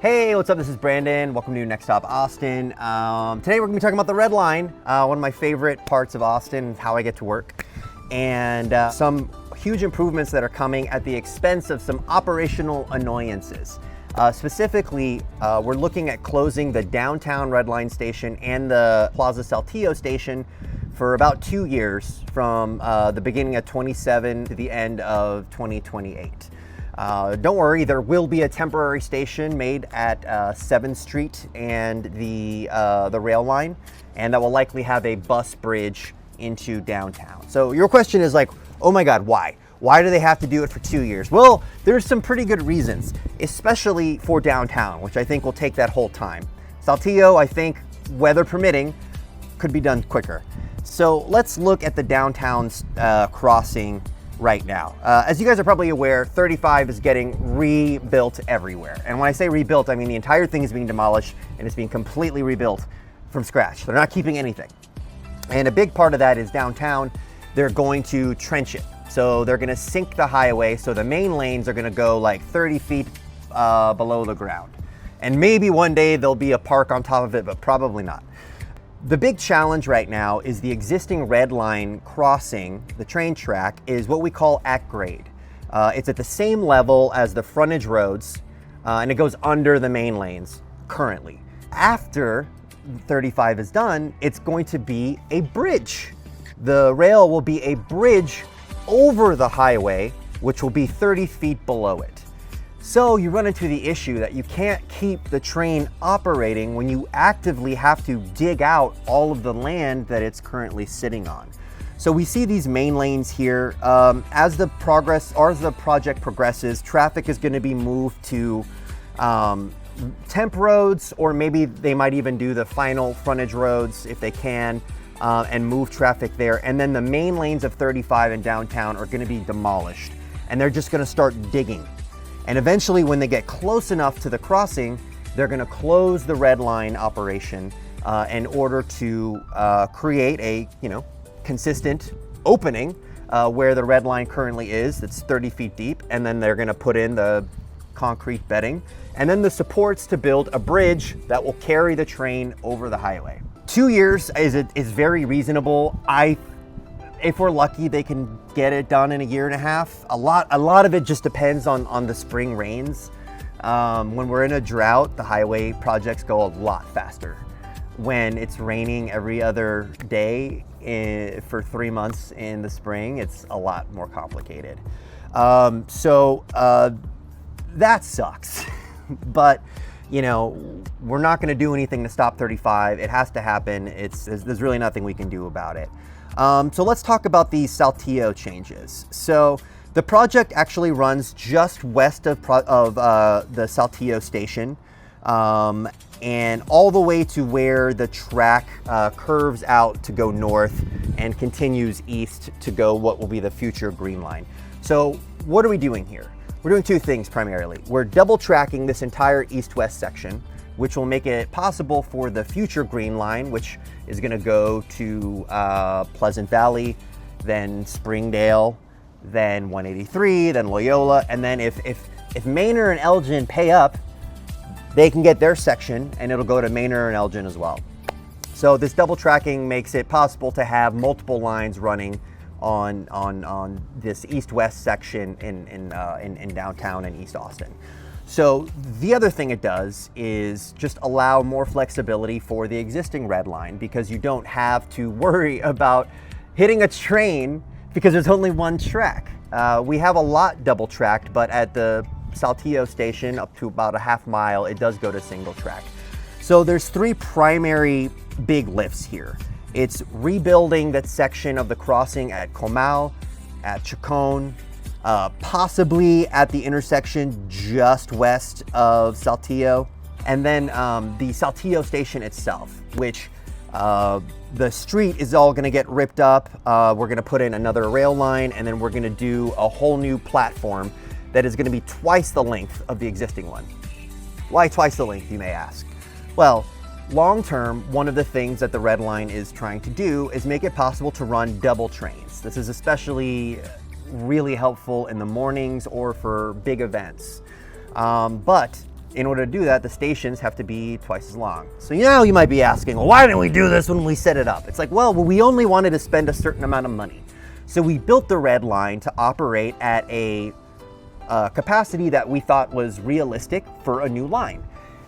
Hey, what's up? This is Brandon. Welcome to Next Stop Austin. Today we're going to be talking about the Red Line, one of my favorite parts of Austin, how I get to work, and some huge improvements that are coming at the expense of some operational annoyances. Specifically, we're looking at closing the downtown Red Line station and the Plaza Saltillo station for about 2 years, from the beginning of 27 to the end of 2028. Don't worry, there will be a temporary station made at 7th Street and the rail line, and that will likely have a bus bridge into downtown. So your question is like, oh my God, why? Why do they have to do it for 2 years? Well, there's some pretty good reasons, especially for downtown, which I think will take that whole time. Saltillo, I think, weather permitting, could be done quicker. So let's look at the downtown crossing right now. As you guys are probably aware, 35 is getting rebuilt everywhere. And when I say rebuilt, I mean the entire thing is being demolished and it's being completely rebuilt from scratch. They're not keeping anything. And a big part of that is downtown, they're going to trench it. So they're gonna sink the highway, so the main lanes are gonna go like 30 feet below the ground. And maybe one day there'll be a park on top of it, but probably not. The big challenge right now is the existing Red Line crossing, the train track, is what we call at grade. It's at the same level as the frontage roads, and it goes under the main lanes currently. After 35 is done, it's going to be a bridge. The rail will be a bridge over the highway, which will be 30 feet below it. So you run into the issue that you can't keep the train operating when you actively have to dig out all of the land that it's currently sitting on. So we see these main lanes here. As the project progresses, traffic is going to be moved to temp roads, or maybe they might even do the final frontage roads if they can, and move traffic there. And then the main lanes of 35 in downtown are going to be demolished, and they're just going to start digging. And eventually, when they get close enough to the crossing, they're going to close the Red Line operation in order to create a consistent opening where the Red Line currently is. That's 30 feet deep, and then they're going to put in the concrete bedding and then the supports to build a bridge that will carry the train over the highway. 2 years is very reasonable. If we're lucky, they can get it done in a year and a half. A lot of it just depends on the spring rains. When we're in a drought, the highway projects go a lot faster. When it's raining every other day for 3 months in the spring, it's a lot more complicated. So that sucks. But we're not going to do anything to stop 35. It has to happen. There's really nothing we can do about it. So let's talk about these Saltillo changes. So the project actually runs just west of the Saltillo station, and all the way to where the track curves out to go north and continues east to go what will be the future Green Line. So what are we doing here? We're doing two things primarily. We're double tracking this entire east-west section, which will make it possible for the future Green Line, which is going to go to Pleasant Valley, then Springdale, then 183, then Loyola, and then if Manor and Elgin pay up, they can get their section, and it'll go to Manor and Elgin as well. So this double tracking makes it possible to have multiple lines running on this east-west section in downtown and East Austin. So the other thing it does is just allow more flexibility for the existing Red Line, because you don't have to worry about hitting a train because there's only one track. We have a lot double tracked, but at the Saltillo station up to about a half mile, it does go to single track. So there's three primary big lifts here. It's rebuilding that section of the crossing at Comal, at Chacon, possibly at the intersection just west of Saltillo, and then the Saltillo station itself, which the street is all going to get ripped up. We're going to put in another rail line, and then we're going to do a whole new platform that is going to be twice the length of the existing one. Why twice the length, you may ask? Well, long term, one of the things that the Red Line is trying to do is make it possible to run double trains. This is especially really helpful in the mornings or for big events. But in order to do that, the stations have to be twice as long. So now you might be asking, well, why didn't we do this when we set it up? It's like, well, we only wanted to spend a certain amount of money. So we built the red line to operate at a capacity that we thought was realistic for a new line.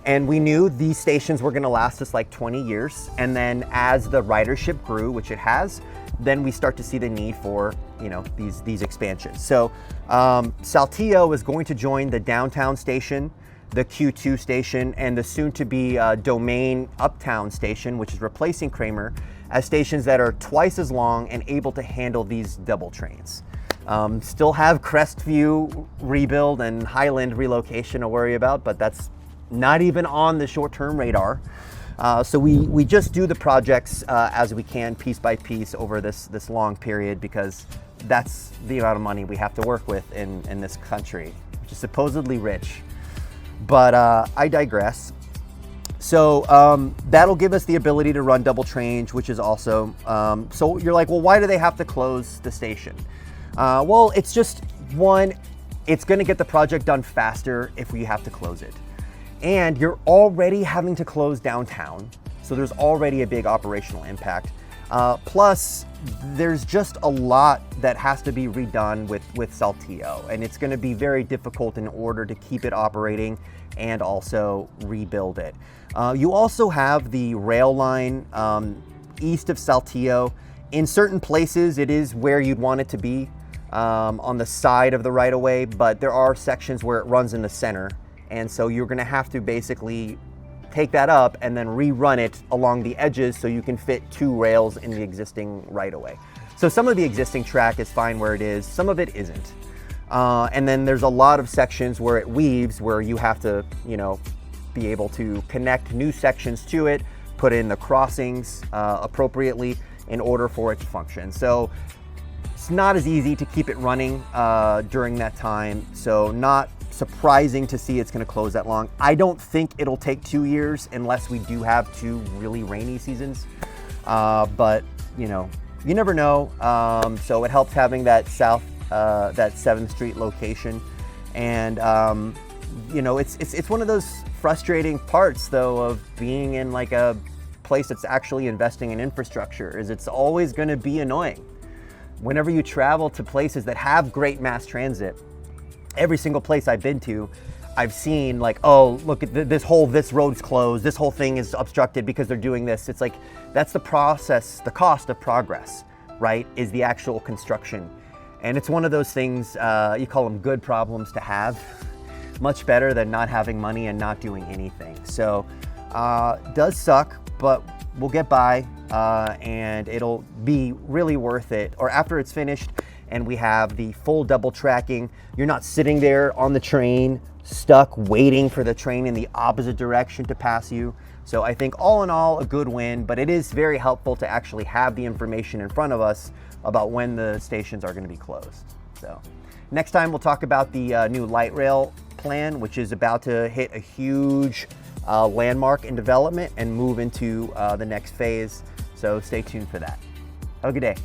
And we knew these stations were gonna last us like 20 years. And then as the ridership grew, which it has, then we start to see the need for, you know, these expansions. So Saltillo is going to join the downtown station, the Q2 station, and the soon-to-be Domain Uptown station, which is replacing Kramer, as stations that are twice as long and able to handle these double trains. Still have Crestview rebuild and Highland relocation to worry about, but that's not even on the short-term radar. So we just do the projects as we can, piece by piece, over this long period, because that's the amount of money we have to work with in this country, which is supposedly rich. But I digress. So that'll give us the ability to run double trains, which is also, so you're like, well, why do they have to close the station? Well, it's just one, it's gonna get the project done faster if we have to close it. And you're already having to close downtown, so there's already a big operational impact. Plus, there's just a lot that has to be redone with Saltillo, and it's gonna be very difficult in order to keep it operating and also rebuild it. You also have the rail line east of Saltillo. In certain places, it is where you'd want it to be, on the side of the right-of-way, but there are sections where it runs in the center. And so you're gonna have to basically take that up and then rerun it along the edges so you can fit 2 rails in the existing right-of-way. So some of the existing track is fine where it is, some of it isn't. And then there's a lot of sections where it weaves, where you have to, you know, be able to connect new sections to it, put in the crossings appropriately in order for it to function. So it's not as easy to keep it running during that time. So not surprising to see it's going to close that long. I don't think it'll take 2 years unless we do have 2 really rainy seasons. But you know, you never know. So it helps having that that 7th Street location, and you know, it's one of those frustrating parts though of being in like a place that's actually investing in infrastructure, is it's always going to be annoying. Whenever you travel to places that have great mass transit, every single place I've been to, I've seen like, oh, look at this road's closed, this whole thing is obstructed because they're doing this. It's like, that's the process, the cost of progress, right? Is the actual construction. And it's one of those things, you call them good problems to have, much better than not having money and not doing anything. So does suck, but we'll get by, and it'll be really worth it. Or after it's finished and we have the full double tracking, you're not sitting there on the train, stuck waiting for the train in the opposite direction to pass you. So I think all in all, a good win, but it is very helpful to actually have the information in front of us about when the stations are going to be closed. So next time we'll talk about the new light rail plan, which is about to hit a huge landmark in development and move into the next phase. So stay tuned for that. Have a good day.